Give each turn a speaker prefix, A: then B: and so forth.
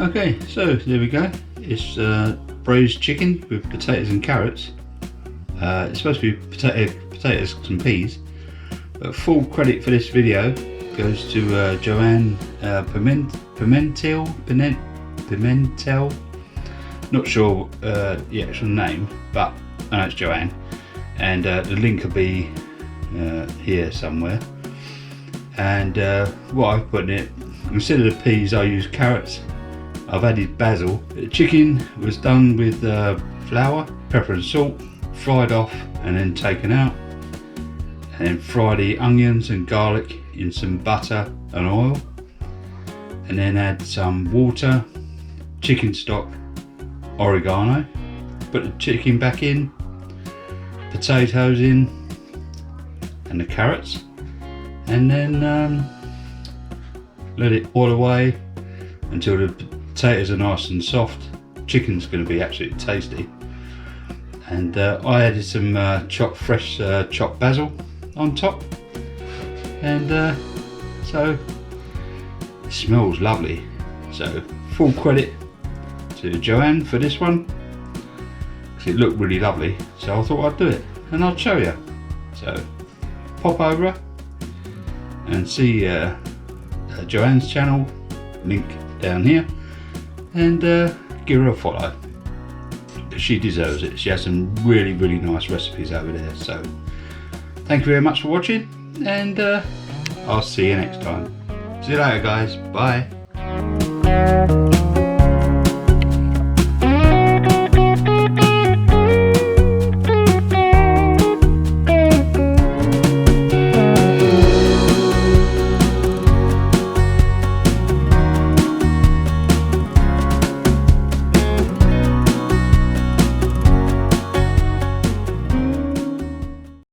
A: Okay, so there we go. It's braised chicken with potatoes and carrots. It's supposed to be potatoes and peas, but full credit for this video goes to Joanne Pimentel. Not sure the actual name, but I know it's Joanne, and the link will be here somewhere. And what I've put in it, instead of the peas I use carrots. I've added basil. The chicken was done with flour, pepper and salt, fried off and then taken out, and then fry the onions and garlic in some butter and oil, and then add some water, chicken stock, oregano, put the chicken back in, potatoes in and the carrots, and then let it boil away until the potatoes are nice and soft. Chicken's going to be absolutely tasty. And I added some fresh chopped basil on top, and so it smells lovely. So full credit to Joanne for this one, because it looked really lovely, so I thought I'd do it and I'll show you. So pop over and see Joanne's channel, link down here, and give her a follow. She deserves it. She has some really nice recipes over there. So thank you very much for watching, and I'll see you next time. See you later guys, bye.